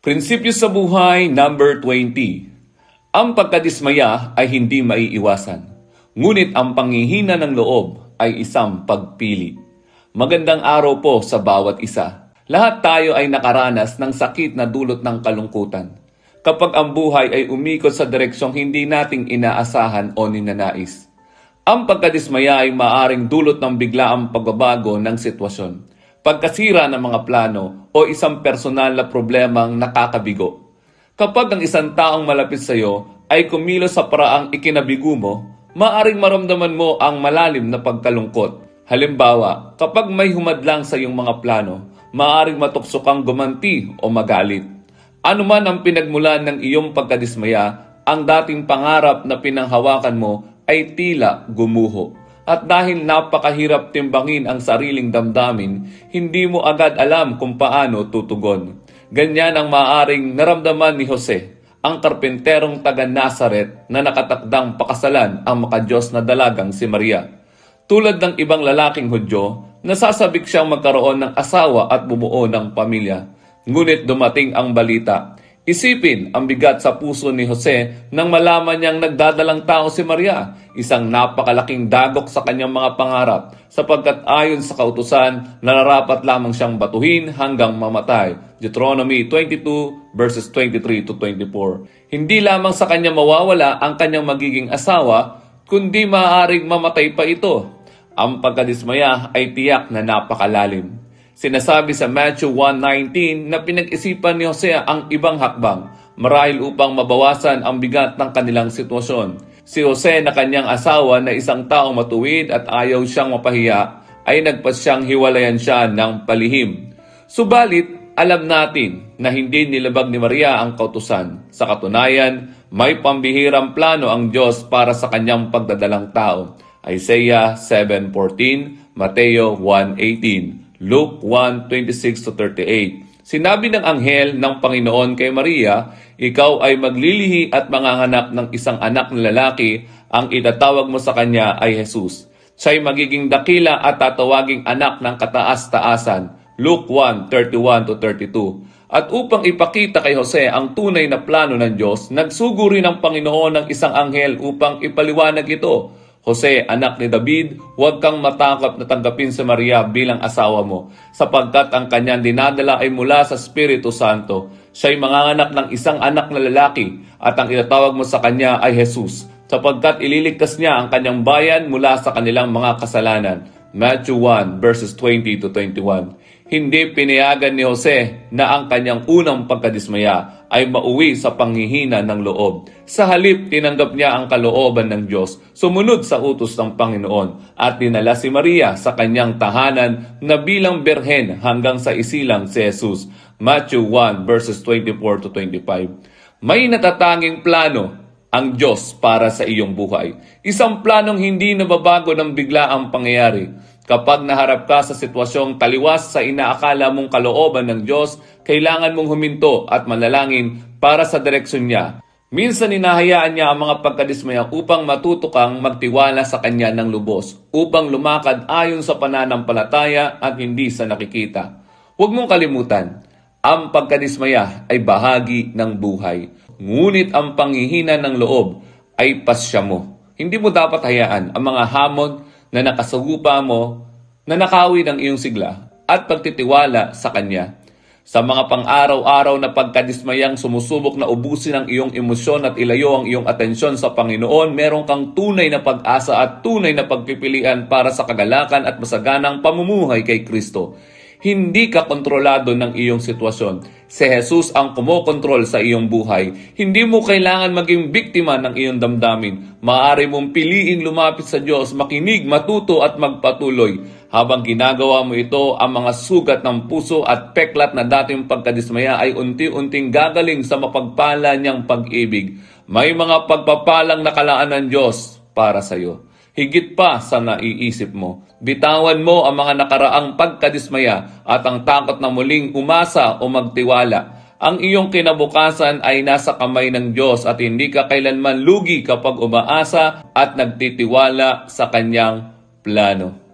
Prinsipyo sa buhay number 20. Ang pagkadismaya ay hindi maiiwasan, ngunit ang panghihina ng loob ay isang pagpili. Magandang araw po sa bawat isa. Lahat tayo ay nakaranas ng sakit na dulot ng kalungkutan. Kapag ang buhay ay umikot sa direksyong hindi nating inaasahan o ninanais. Ang pagkadismaya ay maaring dulot ng biglaang pagbabago ng sitwasyon, pagkasira ng mga plano o isang personal na problemang nakakabigo. Kapag ang isang taong malapit sa iyo ay kumilos sa paraang ikinabigo mo, maaring maramdaman mo ang malalim na pagkalungkot. Halimbawa, kapag may humadlang sa iyong mga plano, maaring matukso kang gumanti o magalit. Ano man ang pinagmulan ng iyong pagkadismaya, ang dating pangarap na pinanghawakan mo ay tila gumuho. At dahil napakahirap timbangin ang sariling damdamin, hindi mo agad alam kung paano tutugon. Ganyan ang maaaring naramdaman ni Jose, ang karpenterong taga Nazaret na nakatakdang pakasalan ang makadiyos na dalagang si Maria. Tulad ng ibang lalaking Hudyo, nasasabik siyang magkaroon ng asawa at bumuo ng pamilya. Ngunit dumating ang balita. Isipin ang bigat sa puso ni Jose nang malaman niyang nagdadalang tao si Maria, isang napakalaking dagok sa kanyang mga pangarap, sapagkat ayon sa kautusan, nararapat lamang siyang batuhin hanggang mamatay. Deuteronomy 22 verses 23 to 24. Hindi lamang sa kanya mawawala ang kanyang magiging asawa, kundi maaaring mamatay pa ito. Ang pagkadismaya ay tiyak na napakalalim. Sinasabi sa Matthew 1:19 na pinag-isipan ni Jose ang ibang hakbang marahil upang mabawasan ang bigat ng kanilang sitwasyon. Si Jose na kanyang asawa na isang taong matuwid at ayaw siyang mapahiya ay nagpasyang hiwalayan siya ng palihim. Subalit, alam natin na hindi nilabag ni Maria ang kautusan. Sa katunayan, may pambihirang plano ang Diyos para sa kanyang pagdadalang tao. Isaiah 7:14, Mateo 1:18. Luke 1:26-38. Sinabi ng anghel ng Panginoon kay Maria, ikaw ay maglilihi at manganganak ng isang anak na lalaki, ang itatawag mo sa kanya ay Jesus. Siya'y magiging dakila at tatawaging anak ng kataas-taasan. Luke 1:31-32. At upang ipakita kay Jose ang tunay na plano ng Diyos, nagsugo rin ang Panginoon ng isang anghel upang ipaliwanag ito. Jose, anak ni David, huwag kang matakot na tanggapin si Maria bilang asawa mo, sapagkat ang kanyang dinadala ay mula sa Espiritu Santo. Siya'y manganganak ng isang anak na lalaki, at ang itatawag mo sa kanya ay Jesus, sapagkat ililigtas niya ang kanyang bayan mula sa kanilang mga kasalanan. Matthew 1 verses 20-21. Hindi pinayagan ni Jose na ang kanyang unang pagkadismaya ay mauwi sa panghihina ng loob. Sa halip, tinanggap niya ang kalooban ng Diyos, sumunod sa utos ng Panginoon, at dinala si Maria sa kanyang tahanan na bilang berhen hanggang sa isilang si Jesus. Matthew 1 verses 24-25. May natatanging plano ang Diyos para sa iyong buhay. Isang planong hindi nababago ng biglaang pangyayari. Kapag naharap ka sa sitwasyong taliwas sa inaakala mong kalooban ng Diyos, kailangan mong huminto at manalangin para sa direksyon niya. Minsan hinahayaan niya ang mga pagkadismaya upang matuto kang magtiwala sa Kanya ng lubos, upang lumakad ayon sa pananampalataya at hindi sa nakikita. Huwag mong kalimutan, ang pagkadismaya ay bahagi ng buhay. Ngunit ang panghihina ng loob ay pasya mo. Hindi mo dapat hayaan ang mga hamon na nakasagupa mo, na nakawi ng iyong sigla at pagtitiwala sa Kanya. Sa mga pang-araw-araw na pagkadismayang sumusubok na ubusin ang iyong emosyon at ilayo ang iyong atensyon sa Panginoon, meron kang tunay na pag-asa at tunay na pagpipilian para sa kagalakan at masaganang pamumuhay kay Kristo. Hindi ka kontrolado ng iyong sitwasyon. Si Jesus ang kumokontrol sa iyong buhay. Hindi mo kailangan maging biktima ng iyong damdamin. Maaari mong piliing lumapit sa Diyos, makinig, matuto at magpatuloy. Habang ginagawa mo ito, ang mga sugat ng puso at peklat na dating pagkadismaya ay unti-unting gagaling sa mapagpala niyang pag-ibig. May mga pagpapalang nakalaan ng Diyos para sa iyo. Higit pa sa naiisip mo. Bitawan mo ang mga nakaraang pagkadismaya at ang takot na muling umasa o magtiwala. Ang iyong kinabukasan ay nasa kamay ng Diyos at hindi ka kailanman lugi kapag umaasa at nagtitiwala sa Kanyang plano.